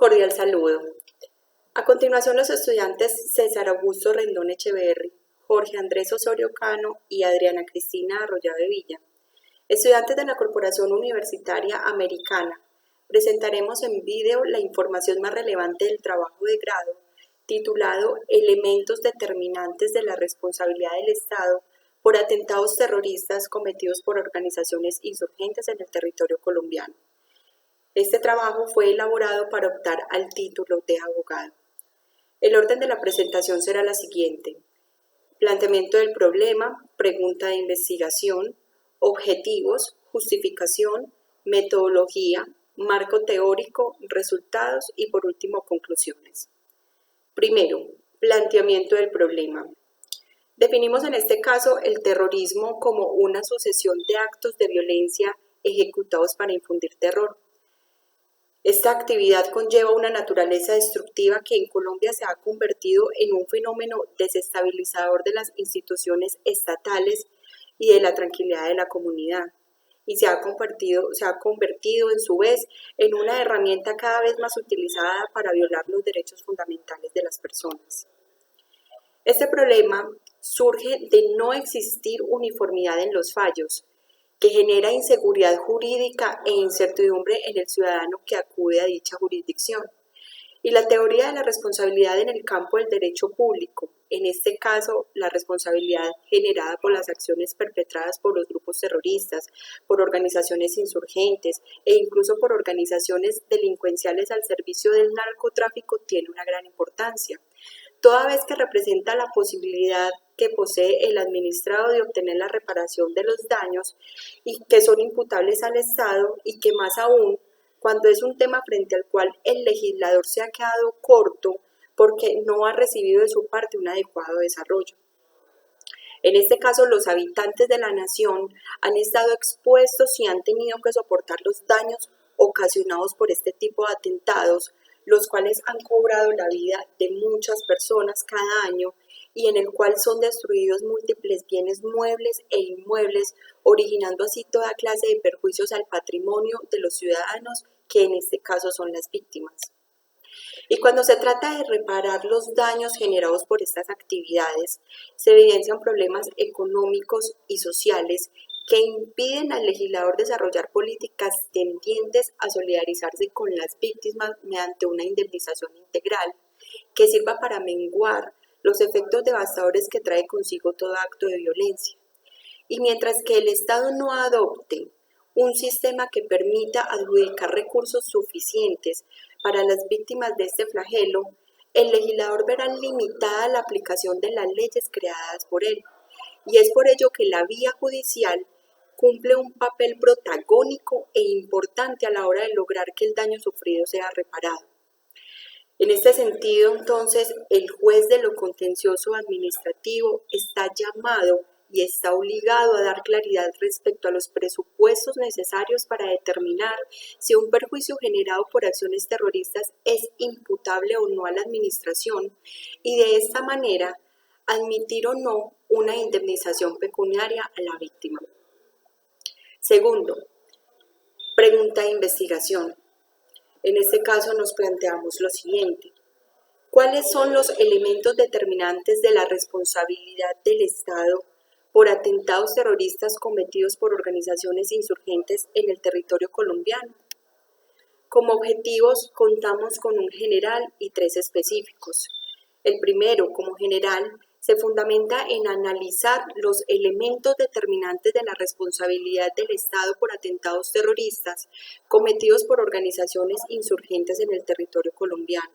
Cordial saludo. A continuación, los estudiantes César Augusto Rendón Echeverri, Jorge Andrés Osorio Cano y Adriana Cristina Arroyave Villa, estudiantes de la Corporación Universitaria Americana, presentaremos en vídeo la información más relevante del trabajo de grado, titulado Elementos determinantes de la responsabilidad del Estado por atentados terroristas cometidos por organizaciones insurgentes en el territorio colombiano. Este trabajo fue elaborado para optar al título de abogado. El orden de la presentación será la siguiente: planteamiento del problema, pregunta de investigación, objetivos, justificación, metodología, marco teórico, resultados y por último conclusiones. Primero, planteamiento del problema. Definimos en este caso el terrorismo como una sucesión de actos de violencia ejecutados para infundir terror. Esta actividad conlleva una naturaleza destructiva que en Colombia se ha convertido en un fenómeno desestabilizador de las instituciones estatales y de la tranquilidad de la comunidad, y se ha convertido en su vez en una herramienta cada vez más utilizada para violar los derechos fundamentales de las personas. Este problema surge de no existir uniformidad en los fallos, que genera inseguridad jurídica e incertidumbre en el ciudadano que acude a dicha jurisdicción. Y la teoría de la responsabilidad en el campo del derecho público, en este caso la responsabilidad generada por las acciones perpetradas por los grupos terroristas, por organizaciones insurgentes e incluso por organizaciones delincuenciales al servicio del narcotráfico, tiene una gran importancia, toda vez que representa la posibilidad que posee el administrado de obtener la reparación de los daños y que son imputables al Estado, y que más aún cuando es un tema frente al cual el legislador se ha quedado corto porque no ha recibido de su parte un adecuado desarrollo. En este caso, los habitantes de la nación han estado expuestos y han tenido que soportar los daños ocasionados por este tipo de atentados, los cuales han cobrado la vida de muchas personas cada año y en el cual son destruidos múltiples bienes muebles e inmuebles, originando así toda clase de perjuicios al patrimonio de los ciudadanos, que en este caso son las víctimas. Y cuando se trata de reparar los daños generados por estas actividades, se evidencian problemas económicos y sociales que impiden al legislador desarrollar políticas tendientes a solidarizarse con las víctimas mediante una indemnización integral que sirva para menguar los efectos devastadores que trae consigo todo acto de violencia. Y mientras que el Estado no adopte un sistema que permita adjudicar recursos suficientes para las víctimas de este flagelo, el legislador verá limitada la aplicación de las leyes creadas por él. Y es por ello que la vía judicial cumple un papel protagónico e importante a la hora de lograr que el daño sufrido sea reparado. En este sentido, entonces, el juez de lo contencioso administrativo está llamado y está obligado a dar claridad respecto a los presupuestos necesarios para determinar si un perjuicio generado por acciones terroristas es imputable o no a la administración, y de esta manera admitir o no una indemnización pecuniaria a la víctima. Segundo, pregunta de investigación. En este caso nos planteamos lo siguiente: ¿cuáles son los elementos determinantes de la responsabilidad del Estado por atentados terroristas cometidos por organizaciones insurgentes en el territorio colombiano? Como objetivos contamos con un general y 3 específicos. El primero, como general, se fundamenta en analizar los elementos determinantes de la responsabilidad del Estado por atentados terroristas cometidos por organizaciones insurgentes en el territorio colombiano.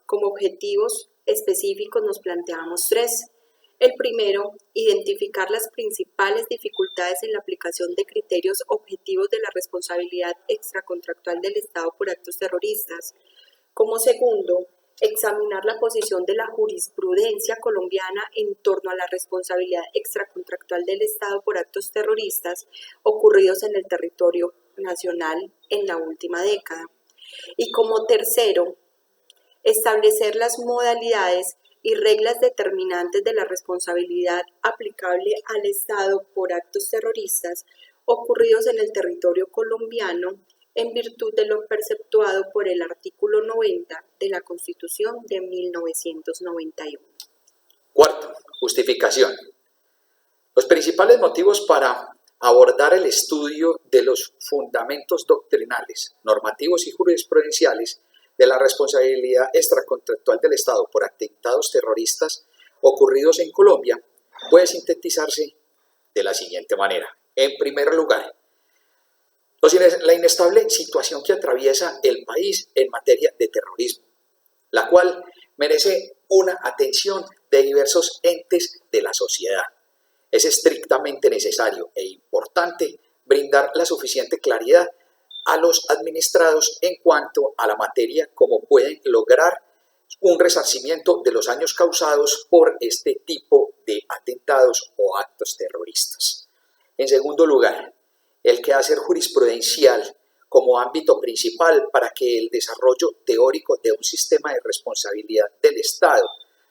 Como objetivos específicos nos planteamos 3. El primero, identificar las principales dificultades en la aplicación de criterios objetivos de la responsabilidad extracontractual del Estado por actos terroristas. Como segundo, examinar la posición de la jurisprudencia colombiana en torno a la responsabilidad extracontractual del Estado por actos terroristas ocurridos en el territorio nacional en la última década. Y como tercero, establecer las modalidades y reglas determinantes de la responsabilidad aplicable al Estado por actos terroristas ocurridos en el territorio colombiano en virtud de lo preceptuado por el artículo 90 de la Constitución de 1991. Cuarto, justificación. Los principales motivos para abordar el estudio de los fundamentos doctrinales, normativos y jurisprudenciales de la responsabilidad extracontractual del Estado por atentados terroristas ocurridos en Colombia puede sintetizarse de la siguiente manera. En primer lugar, la inestable situación que atraviesa el país en materia de terrorismo, la cual merece una atención de diversos entes de la sociedad. Es estrictamente necesario e importante brindar la suficiente claridad a los administrados en cuanto a la materia como pueden lograr un resarcimiento de los daños causados por este tipo de atentados o actos terroristas. En segundo lugar, el quehacer jurisprudencial como ámbito principal para que el desarrollo teórico de un sistema de responsabilidad del Estado,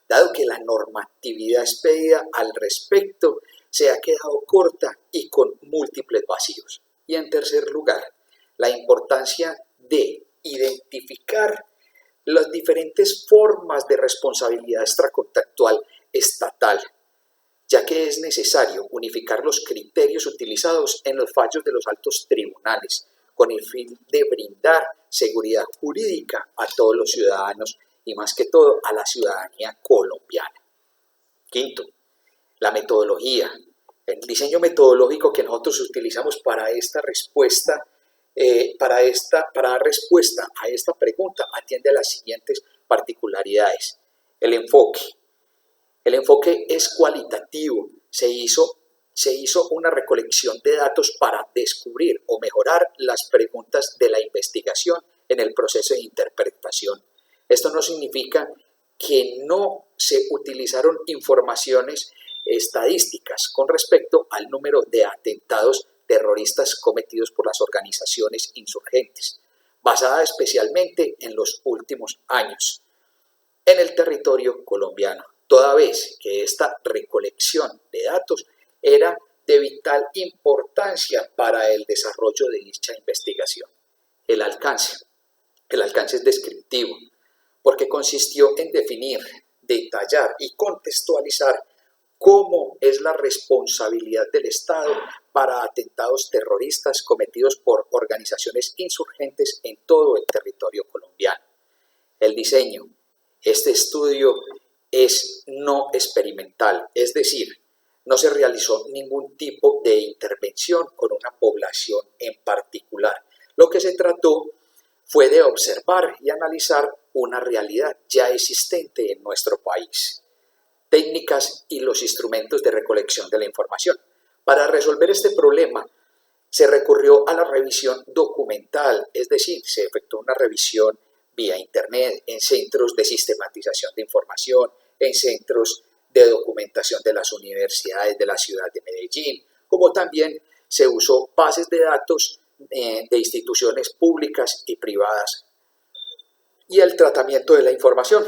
dado que la normatividad expedida al respecto se ha quedado corta y con múltiples vacíos. Y en tercer lugar, la importancia de identificar las diferentes formas de responsabilidad extracontractual estatal, ya que es necesario unificar los criterios utilizados en los fallos de los altos tribunales, con el fin de brindar seguridad jurídica a todos los ciudadanos y más que todo a la ciudadanía colombiana. Quinto, la metodología. El diseño metodológico que nosotros utilizamos para esta respuesta, para dar respuesta a esta pregunta, atiende a las siguientes particularidades. El enfoque es cualitativo. Se hizo una recolección de datos para descubrir o mejorar las preguntas de la investigación en el proceso de interpretación. Esto no significa que no se utilizaron informaciones estadísticas con respecto al número de atentados terroristas cometidos por las organizaciones insurgentes, basada especialmente en los últimos años en el territorio colombiano, toda vez que esta recolección de datos era de vital importancia para el desarrollo de dicha investigación. El alcance es descriptivo, porque consistió en definir, detallar y contextualizar cómo es la responsabilidad del Estado para atentados terroristas cometidos por organizaciones insurgentes en todo el territorio colombiano. El diseño. Este estudio es no experimental, es decir, no se realizó ningún tipo de intervención con una población en particular. Lo que se trató fue de observar y analizar una realidad ya existente en nuestro país. Técnicas y los instrumentos de recolección de la información. Para resolver este problema, se recurrió a la revisión documental, es decir, se efectuó una revisión vía internet en centros de sistematización de información, en centros de documentación de las universidades de la ciudad de Medellín, como también se usó bases de datos de instituciones públicas y privadas y el tratamiento de la información.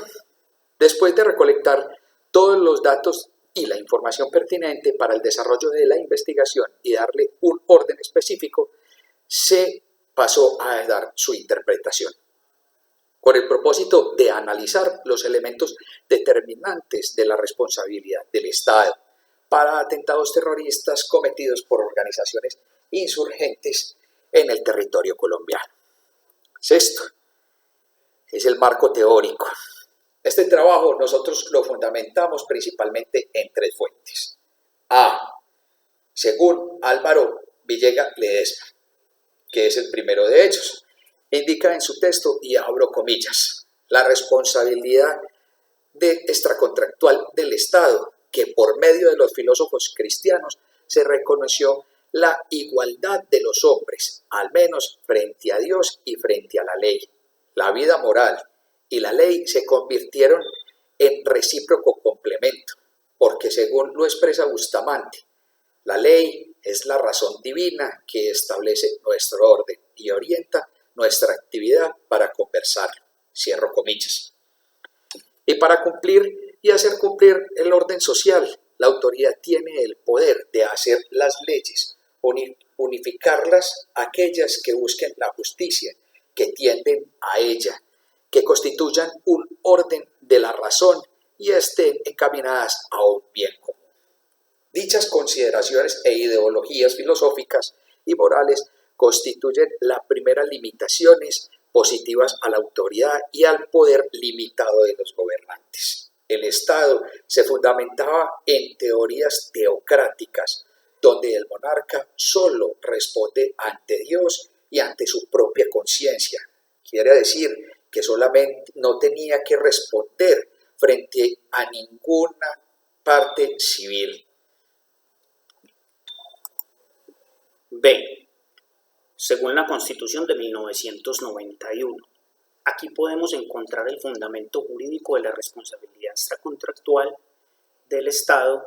Después de recolectar todos los datos y la información pertinente para el desarrollo de la investigación y darle un orden específico, se pasó a dar su interpretación, con el propósito de analizar los elementos determinantes de la responsabilidad del Estado para atentados terroristas cometidos por organizaciones insurgentes en el territorio colombiano. Sexto, es el marco teórico. Este trabajo nosotros lo fundamentamos principalmente en tres fuentes. A. Según Álvaro Villegas Ledesma, que es el primero de ellos, indica en su texto, y abro comillas, la responsabilidad extracontractual del Estado, que por medio de los filósofos cristianos se reconoció la igualdad de los hombres, al menos frente a Dios y frente a la ley. La vida moral y la ley se convirtieron en recíproco complemento, porque según lo expresa Bustamante, la ley es la razón divina que establece nuestro orden y orienta nuestra actividad para conversar, cierro comillas. Y para cumplir y hacer cumplir el orden social, la autoridad tiene el poder de hacer las leyes, unificarlas aquellas que busquen la justicia, que tienden a ella, que constituyan un orden de la razón y estén encaminadas a un bien común. Dichas consideraciones e ideologías filosóficas y morales constituyen las primeras limitaciones positivas a la autoridad y al poder limitado de los gobernantes. El Estado se fundamentaba en teorías teocráticas, donde el monarca solo responde ante Dios y ante su propia conciencia. Quiere decir que solamente no tenía que responder frente a ninguna parte civil. B. Según la Constitución de 1991. Aquí podemos encontrar el fundamento jurídico de la responsabilidad extracontractual del Estado,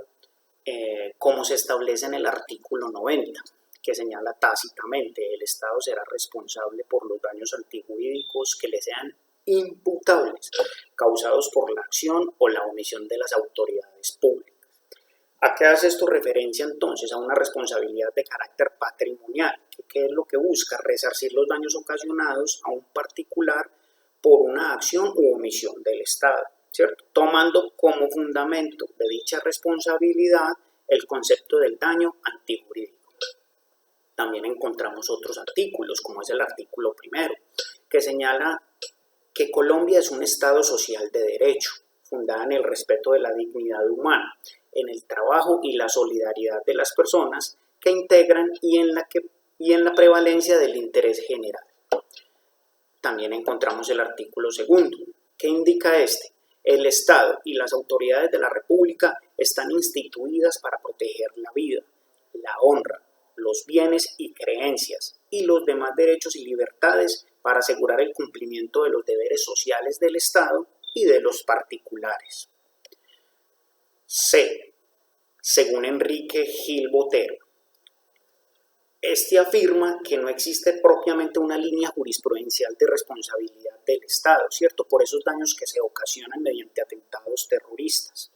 como se establece en el artículo 90, que señala tácitamente: el Estado será responsable por los daños antijurídicos que le sean imputables, causados por la acción o la omisión de las autoridades públicas. ¿A qué hace esto referencia entonces? A una responsabilidad de carácter patrimonial, que es lo que busca: resarcir los daños ocasionados a un particular por una acción u omisión del Estado, ¿cierto? Tomando como fundamento de dicha responsabilidad el concepto del daño antijurídico. También encontramos otros artículos, como es el artículo 1, que señala que Colombia es un Estado social de derecho, fundada en el respeto de la dignidad humana, en el trabajo y la solidaridad de las personas que integran y en la prevalencia del interés general. También encontramos el artículo 2, que indica el Estado y las autoridades de la República están instituidas para proteger la vida, la honra, los bienes y creencias y los demás derechos y libertades para asegurar el cumplimiento de los deberes sociales del Estado y de los particulares. C. Según Enrique Gil Botero, este afirma que no existe propiamente una línea jurisprudencial de responsabilidad del Estado, ¿cierto?, por esos daños que se ocasionan mediante atentados terroristas,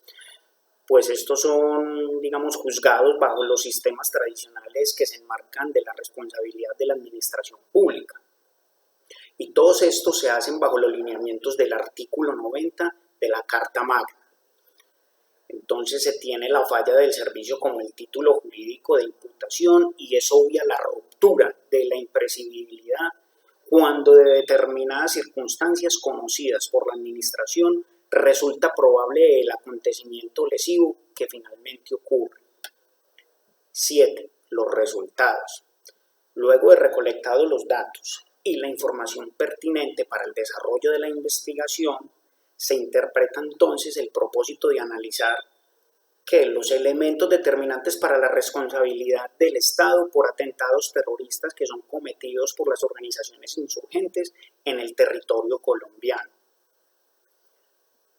pues estos son, digamos, juzgados bajo los sistemas tradicionales que se enmarcan de la responsabilidad de la administración pública. Y todos estos se hacen bajo los lineamientos del artículo 90 de la Carta Magna. Entonces se tiene la falla del servicio como el título jurídico de imputación y es obvia la ruptura de la imprescindibilidad cuando de determinadas circunstancias conocidas por la administración resulta probable el acontecimiento lesivo que finalmente ocurre. 7. Los resultados. Luego de recolectados los datos y la información pertinente para el desarrollo de la investigación, se interpreta entonces el propósito de analizar que los elementos determinantes para la responsabilidad del Estado por atentados terroristas que son cometidos por las organizaciones insurgentes en el territorio colombiano.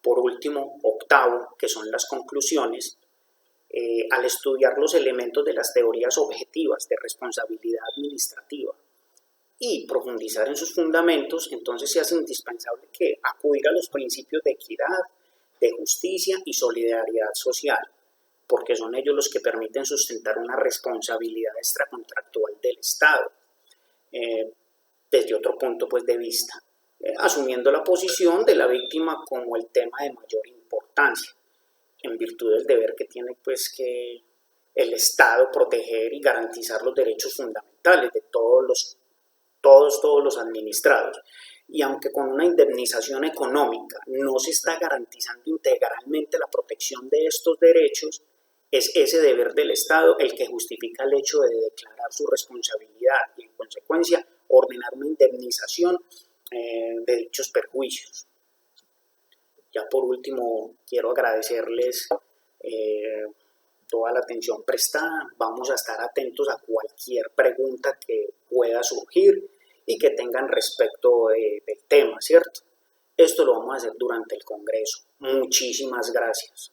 Por último, 8, que son las conclusiones, al estudiar los elementos de las teorías objetivas de responsabilidad administrativa y profundizar en sus fundamentos, entonces se hace indispensable que acudir a los principios de equidad, de justicia y solidaridad social, porque son ellos los que permiten sustentar una responsabilidad extracontractual del Estado, desde otro punto de vista, asumiendo la posición de la víctima como el tema de mayor importancia, en virtud del deber que tiene que el Estado proteger y garantizar los derechos fundamentales de todos los administrados. Y aunque con una indemnización económica no se está garantizando integralmente la protección de estos derechos, es ese deber del Estado el que justifica el hecho de declarar su responsabilidad y, en consecuencia, ordenar una indemnización de dichos perjuicios. Ya por último, quiero agradecerles toda la atención prestada. Vamos a estar atentos a cualquier pregunta que pueda surgir y que tengan respecto del tema, ¿cierto? Esto lo vamos a hacer durante el Congreso. Muchísimas gracias.